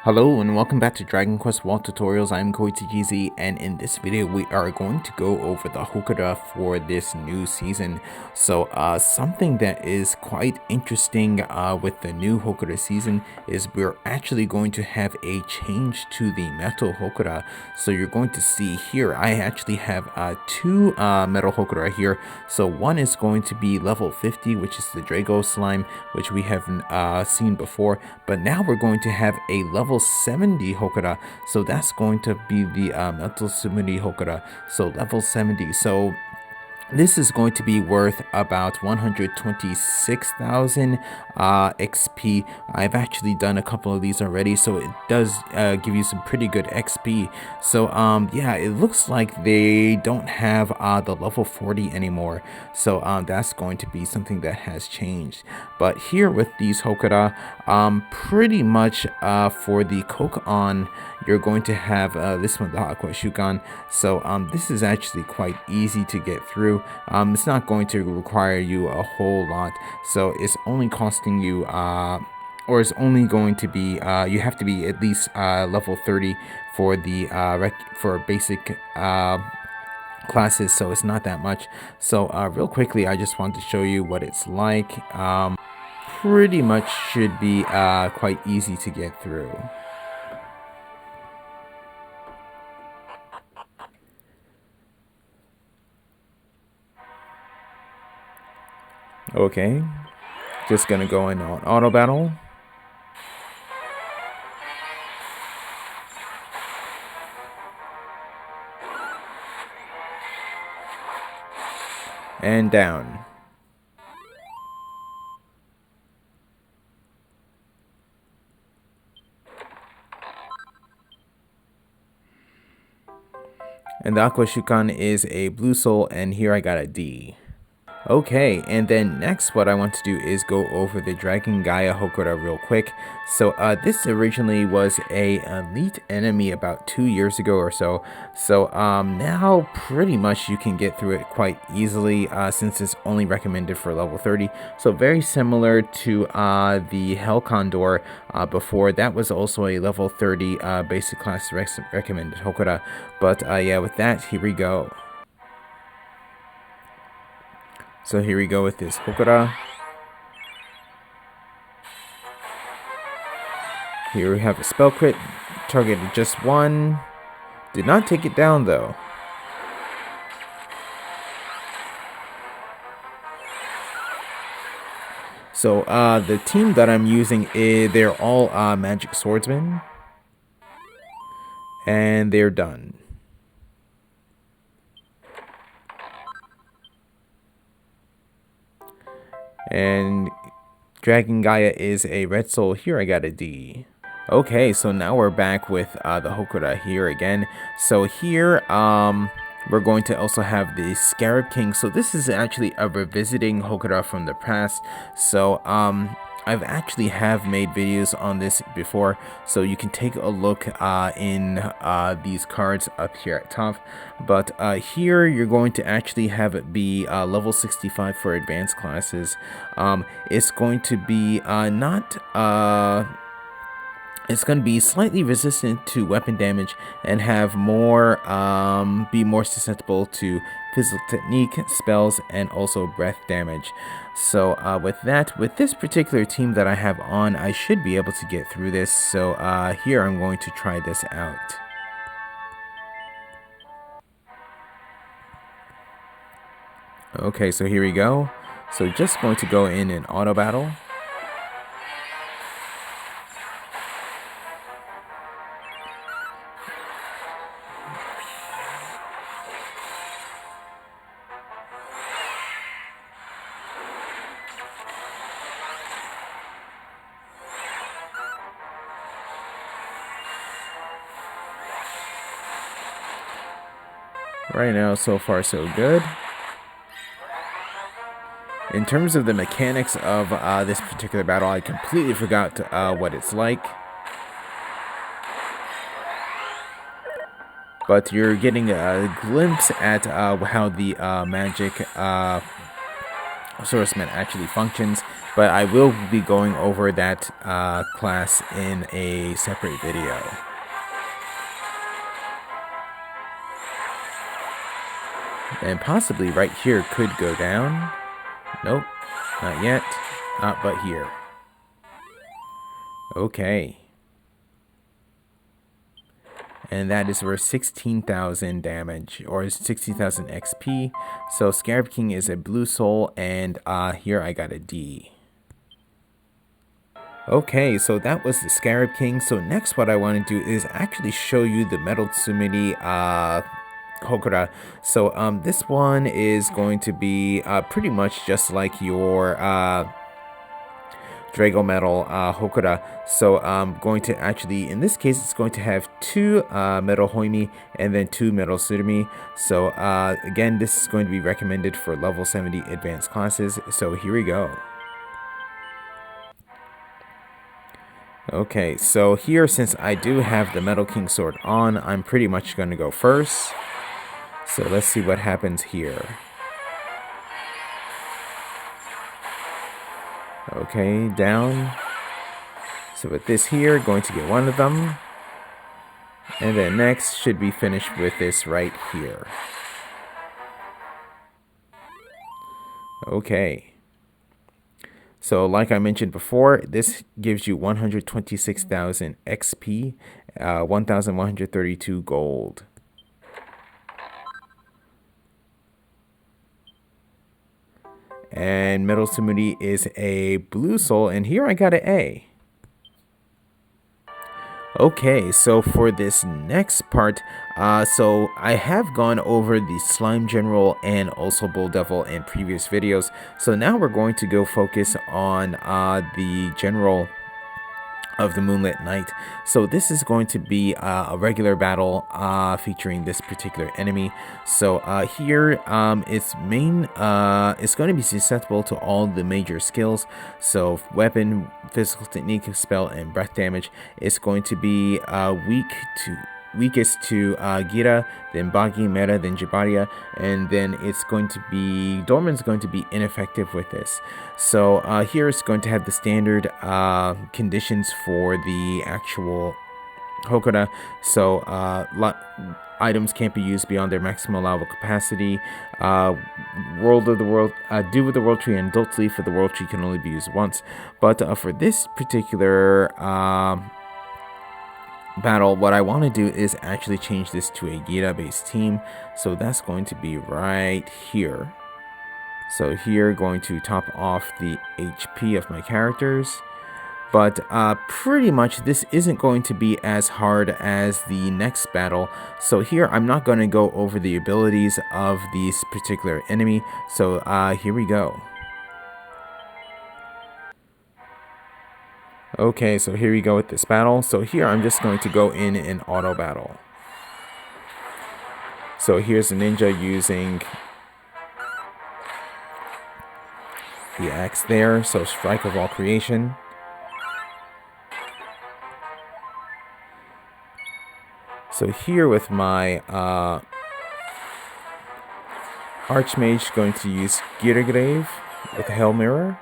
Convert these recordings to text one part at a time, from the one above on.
Hello and welcome back to Dragon Quest Wall Tutorials. I'm KoiTGZ, and in this video we are going to go over the Hokora for this new season. So something that is quite interesting with the new Hokora season is we're actually going to have a change to the Metal Hokora. So you're going to see here, I actually have two Metal Hokora here. So one is going to be level 50, which is the Drago slime, which we have seen before, but now we're going to have a level 70 Hokora, so that's going to be the Metal Tsumuri Hokora, so level 70. So this is going to be worth about 126,000 XP. I've actually done a couple of these already, so it does give you some pretty good XP. So yeah, it looks like they don't have the level 40 anymore, so that's going to be something that has changed. But here with these Hokora, pretty much for the Coke-ON, you're going to have this one, the Aqua Shukan. So this is actually quite easy to get through. It's not going to require you a whole lot, so it's only costing you or it's only going to be you have to be at least level 30 for the for basic classes, so it's not that much. So real quickly, I just want to show you what it's like. Pretty much should be quite easy to get through. Okay, just gonna go in on auto battle. And down. And the Aqua Shukan is a blue soul, and here I got a D. Okay, and then next what I want to do is go over the Dragon Gaia Hokora real quick. So this originally was a elite enemy about 2 years ago or so. So now pretty much you can get through it quite easily since it's only recommended for level 30. So very similar to the Hell Condor before. That was also a level 30 basic class recommended Hokora. But yeah, with that, here we go. So here we go with this Hokora. Here we have a spell crit, targeted just one. Did not take it down though. So the team that I'm using, they're all Magic Swordsmen. And they're done. And Dragon Gaia is a red soul. Here I got a D. Okay, so now we're back with the Hokora here again. So here we're going to also have the Scarab King. So this is actually a revisiting Hokora from the past. So I've actually have made videos on this before, so you can take a look in these cards up here at top. But here you're going to actually have it be level 65 for advanced classes. It's going to be it's going to be slightly resistant to weapon damage and have more, be more susceptible to physical technique, spells, and also breath damage. So with this particular team that I have on, I should be able to get through this. So here I'm going to try this out. Okay, so here we go. So just going to go in an auto battle. Right now, so far so good. In terms of the mechanics of this particular battle, I completely forgot what it's like. But you're getting a glimpse at how the magic Swordsman actually functions, but I will be going over that class in a separate video. And possibly right here could go down. Nope, not yet. But here. Okay. And that is worth 16,000 damage, or 60,000 XP. So Scarab King is a blue soul, and here I got a D. Okay, so that was the Scarab King. So next what I want to do is actually show you the Metal Tsumuri Hokora. So this one is going to be pretty much just like your Dragon Metal Hokora. So I'm going to actually, in this case, it's going to have 2 Metal Hoimin and then 2 Metal Tsumuri. So again, this is going to be recommended for level 70 advanced classes. So here we go. Okay, so here, since I do have the Metal King sword on, I'm pretty much going to go first. So let's see what happens here. Okay, down. So with this here, going to get one of them. And then next should be finished with this right here. Okay. So like I mentioned before, this gives you 126,000 XP, 1,132 gold. And Metal Tsumuri is a blue soul, and here I got an A. Okay, so for this next part, so I have gone over the Slime General and also Bull Devil in previous videos. So now we're going to go focus on the General of the Moonlit Night. So this is going to be a regular battle featuring this particular enemy. So here its main it's going to be susceptible to all the major skills. So weapon, physical technique, spell, and breath damage. It's going to be weakest to Gira, then Bagi, Meta, then Jibaria, and then it's going to be Dorman's going to be ineffective with this. So here it's going to have the standard conditions for the actual Hokora. So items can't be used beyond their maximum allowable capacity. World of the World, do with the World Tree, and Adult Leaf for the World Tree can only be used once. But for this particular battle, what I want to do is actually change this to a Gira based team. So that's going to be right here. So here, going to top off the HP of my characters. But pretty much this isn't going to be as hard as the next battle. So here I'm not going to go over the abilities of this particular enemy. So here we go. Okay, so here we go with this battle. So here I'm just going to go in an auto battle. So here's the ninja using the axe there. So strike of all creation. So here with my Archmage, going to use Girgrave with a Hell Mirror.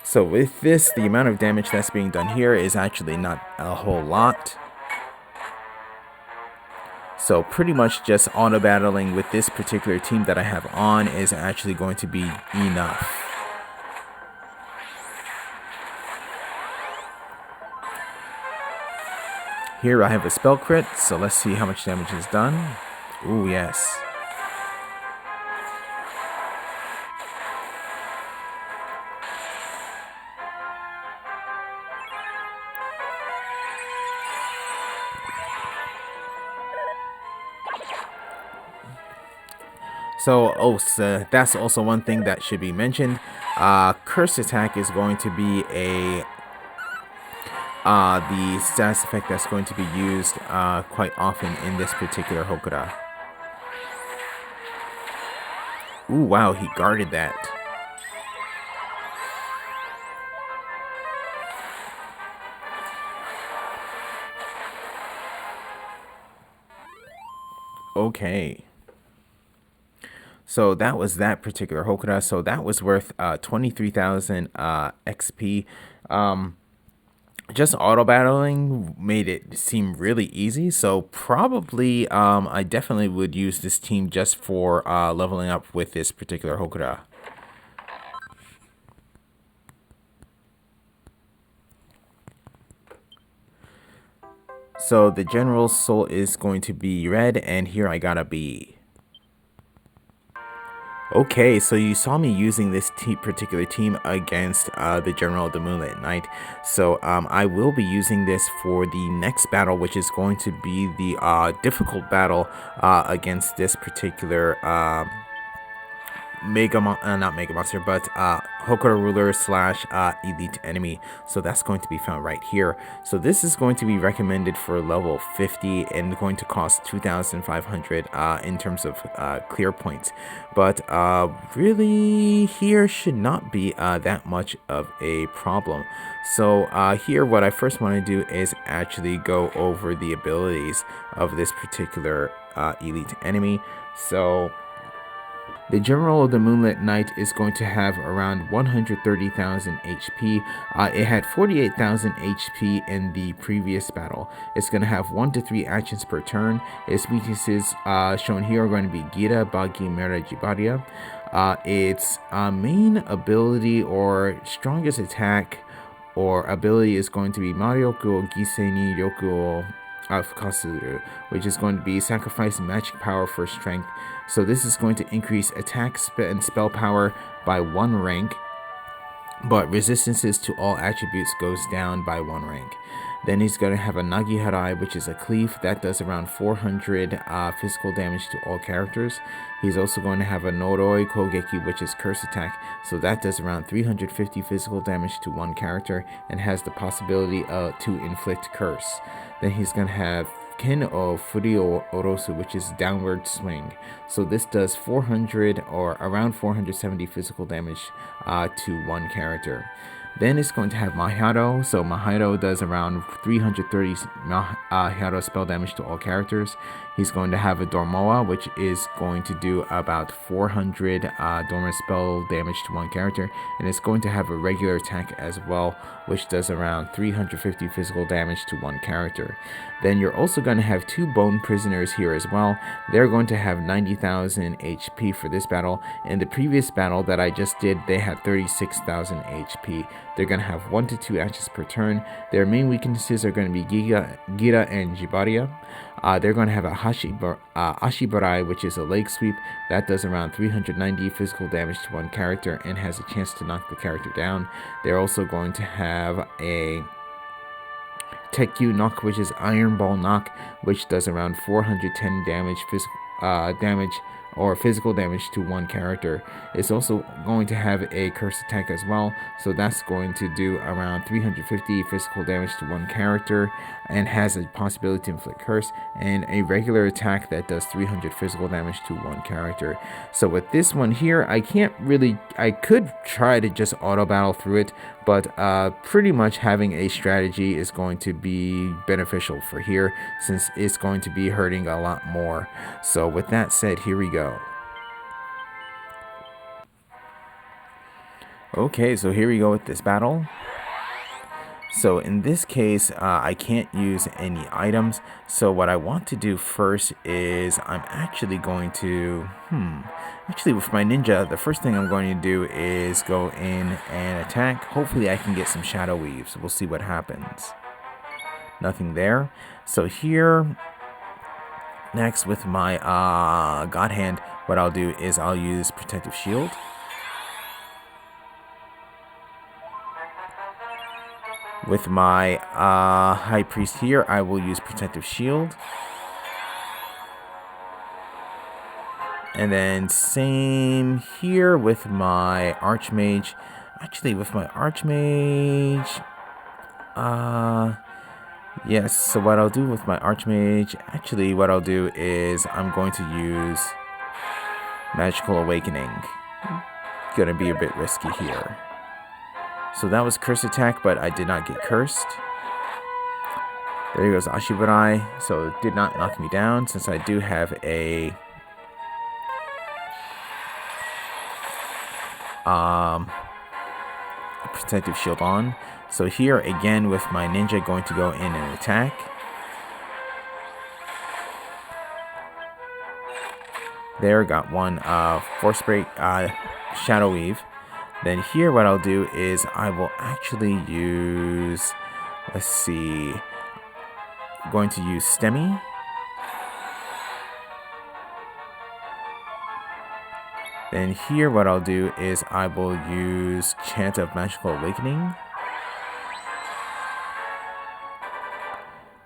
So with this, the amount of damage that's being done here is actually not a whole lot. So pretty much just auto battling with this particular team that I have on is actually going to be enough. Here I have a spell crit, so let's see how much damage is done. Ooh, yes. So that's also one thing that should be mentioned. Curse attack is going to be a the status effect that's going to be used quite often in this particular Hokora. Ooh, wow, he guarded that. Okay. So that was that particular Hokora. So that was worth 23,000 XP. Just auto battling made it seem really easy. So probably I definitely would use this team just for leveling up with this particular Hokora. So the general's soul is going to be red, and here I got a B. Okay, so you saw me using this particular team against the General of the Moonlit Knight. So I will be using this for the next battle, which is going to be the difficult battle against this particular not Mega Monster, but Hokora Ruler slash Elite Enemy. So that's going to be found right here. So this is going to be recommended for level 50 and going to cost 2,500 in terms of clear points. But really here should not be that much of a problem. So here what I first want to do is actually go over the abilities of this particular Elite Enemy. So the General of the Moonlit Knight is going to have around 130,000 HP. It had 48,000 HP in the previous battle. It's going to have 1 to 3 actions per turn. Its weaknesses shown here are going to be Gira, Bagi, Mera, Jibaria. Its main ability or strongest attack or ability is going to be Marioku Gisei ni Ryoku Fukasuru, which is going to be sacrifice magic power for strength. So this is going to increase attack and spell power by 1 rank, but resistances to all attributes goes down by 1 rank. Then he's going to have a Nagi Harai, which is a cleave that does around 400 physical damage to all characters. He's also going to have a Noroi Kogeki, which is curse attack, so that does around 350 physical damage to 1 character and has the possibility to inflict curse. Then he's going to have Ken o Furio Orosu, which is downward swing. So this does 400 or around 470 physical damage to 1 character. Then it's going to have Mahiro. So Mahiro does around 330 Mahiro spell damage to all characters. He's going to have a Dormoa, which is going to do about 400 dormant spell damage to 1 character. And it's going to have a regular attack as well, which does around 350 physical damage to 1 character. Then you're also going to have 2 Bone Prisoners here as well. They're going to have 90,000 HP for this battle. In the previous battle that I just did, they had 36,000 HP. They're going to have 1 to 2 actions per turn. Their main weaknesses are going to be Gira and Jibaria. They're going to have a Ashibarai, which is a leg sweep. That does around 390 physical damage to 1 character and has a chance to knock the character down. They're also going to have a Tekyu knock, which is Iron Ball knock, which does around 410 physical damage to 1 character. It's also going to have a curse attack as well, so that's going to do around 350 physical damage to 1 character and has a possibility to inflict curse, and a regular attack that does 300 physical damage to 1 character. So with this one here, I could try to just auto battle through it, but pretty much having a strategy is going to be beneficial for here since it's going to be hurting a lot more. So with that said, here we go. Okay, so here we go with this battle. So in this case, I can't use any items. So what I want to do first is I'm actually going to, actually with my ninja, the first thing I'm going to do is go in and attack. Hopefully I can get some shadow weaves. We'll see what happens. Nothing there. So here, next with my God Hand, what I'll do is I'll use Protective Shield. With my High Priest here, I will use Protective Shield. And then same here with my Archmage. Actually, with my Archmage, yes, so what I'll do with my Archmage, actually what I'll do is I'm going to use Magical Awakening. Gonna be a bit risky here. So that was Curse Attack, but I did not get cursed. There goes Ashibarai, so it did not knock me down since I do have a protective shield on. So here again with my ninja going to go in and attack. There, got one force break, shadow weave. Then here what I'll do is I will actually use, let's see, going to use Stemmy. Then here what I'll do is I will use Chant of Magical Awakening.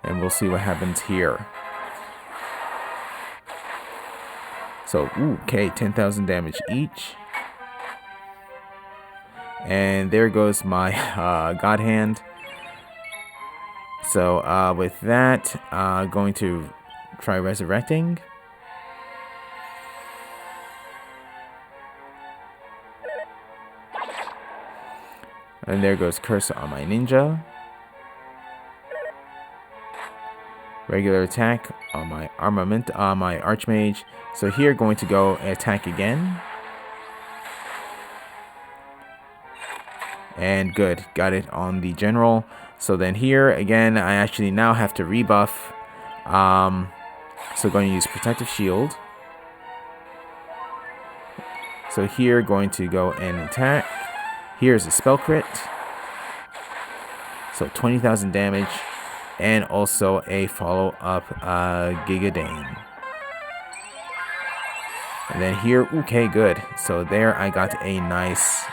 And we'll see what happens here. So, okay, 10,000 damage each. And there goes my God Hand. So, with that, going to try resurrecting. And there goes Curse on my ninja. Regular attack on my armament, on my archmage. So here, going to go attack again. And good, got it on the general. So then here again, I actually now have to rebuff. So going to use protective shield. So here, going to go and attack. Here's a spell crit. So 20,000 damage. And also a follow-up Gigadane. And then here, okay, good. So there I got a nice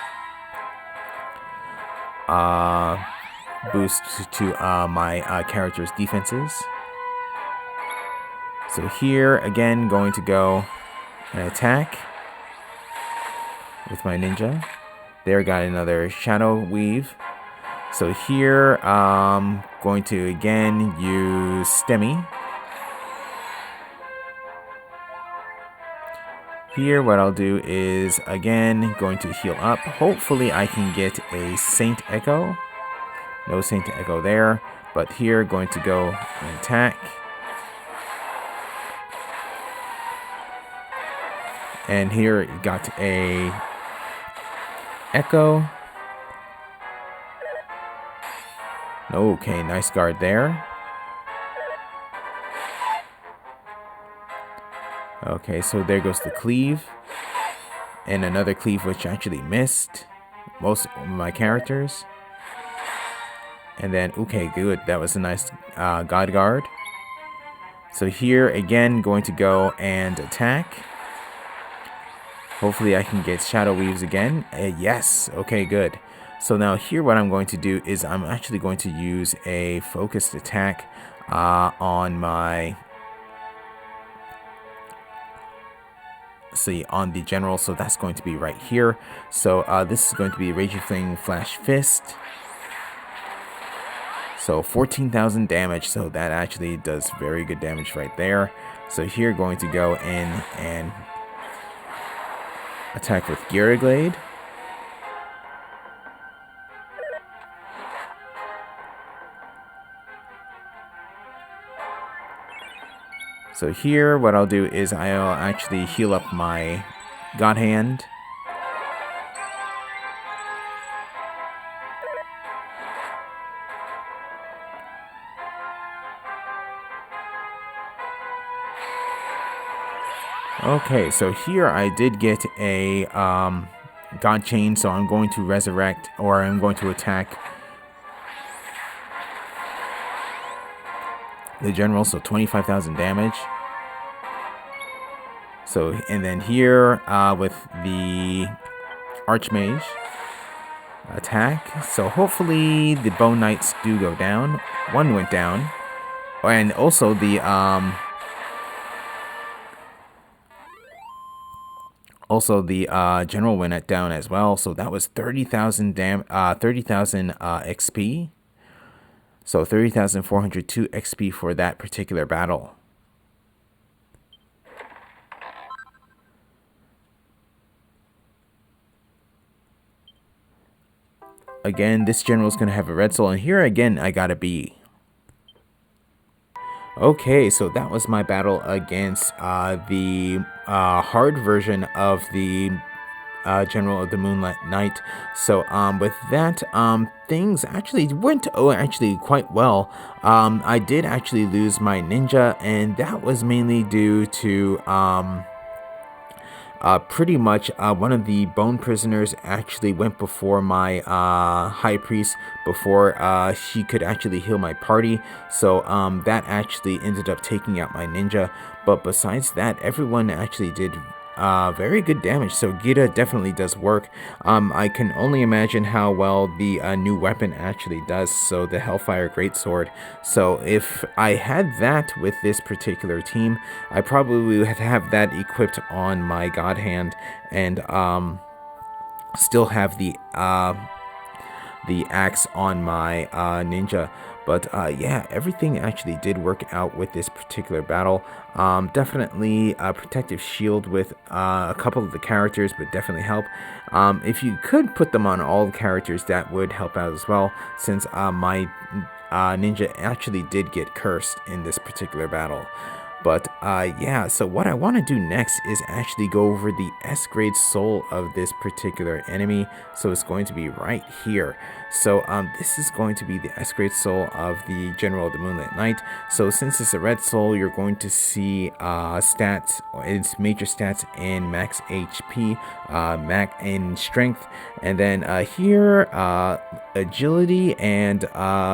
boost to my character's defenses. So here, again, going to go and attack with my ninja. There, got another shadow weave. So here, going to again use Stemmy. Here, what I'll do is again going to heal up. Hopefully, I can get a Saint Echo. No Saint Echo there, but here, going to go and attack. And here, got a Echo. Okay, nice guard there. Okay, so there goes the cleave. And another cleave which actually missed most of my characters. And then, okay, good. That was a nice God guard. So here, again, going to go and attack. Hopefully I can get shadow weaves again. Yes, okay, good. So now here what I'm going to do is I'm actually going to use a focused attack on my, on the general. So that's going to be right here. So this is going to be Raging Flame Flash Fist. So 14,000 damage. So that actually does very good damage right there. So here going to go in and attack with Gyaraglade. So here, what I'll do is I'll actually heal up my God Hand. Okay, so here I did get a God Chain, so I'm going to resurrect, or I'm going to attack the general, so 25,000 damage. So, and then here with the Archmage attack. So hopefully the Bone Knights do go down. One went down. And also the general went down as well. So that was 30,000 XP. So 30,402 XP for that particular battle. Again, this general is going to have a red soul, and here again I got a B. Okay, so that was my battle against the hard version of the General of the Moonlight Knight. So with that, things actually went actually quite well. I did actually lose my ninja, and that was mainly due to pretty much one of the bone prisoners actually went before my high priest before she could actually heal my party. So that actually ended up taking out my ninja. But besides that, everyone actually did very good damage. So Gita definitely does work. I can only imagine how well the new weapon actually does. So the Hellfire Greatsword. So if I had that with this particular team, I probably would have that equipped on my God Hand and still have the axe on my ninja. But yeah, everything actually did work out with this particular battle. Definitely a protective shield with a couple of the characters would definitely help. If you could put them on all the characters, that would help out as well, since my ninja actually did get cursed in this particular battle. But yeah, so what I want to do next is actually go over the S-grade soul of this particular enemy. So it's going to be right here. So this is going to be the S-grade soul of the General of the Moonlit Knight. So since it's a red soul, you're going to see stats, its major stats in max HP, max in strength, and then here agility and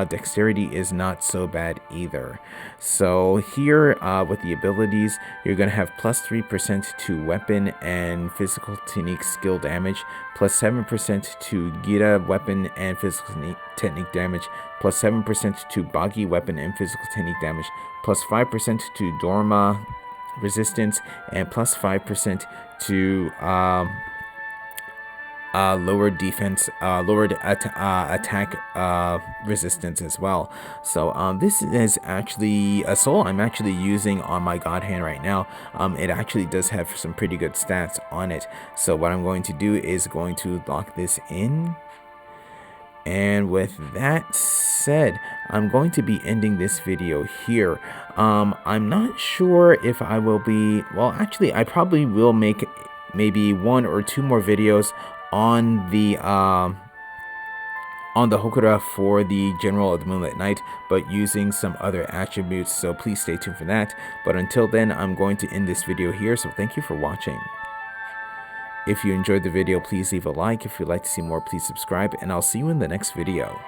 dexterity is not so bad either. So here with the abilities, you're going to have plus 3% to weapon and physical technique skill damage, plus 7% to Gita weapon and physical technique damage, plus 7% to Bagi weapon and physical technique damage, plus 5% to Dorma resistance, and plus 5% to lowered defense, lowered attack resistance as well. So this is actually a soul I'm actually using on my God Hand right now. It actually does have some pretty good stats on it. So what I'm going to do is going to lock this in. And with that said, I'm going to be ending this video here. I'm not sure if I will be, well, actually, I probably will make maybe 1 or 2 more videos on the Hokora for the General of the Moonlit Knight, but using some other attributes, so please stay tuned for that. But until then, I'm going to end this video here, so thank you for watching. If you enjoyed the video, please leave a like. If you'd like to see more, please subscribe, and I'll see you in the next video.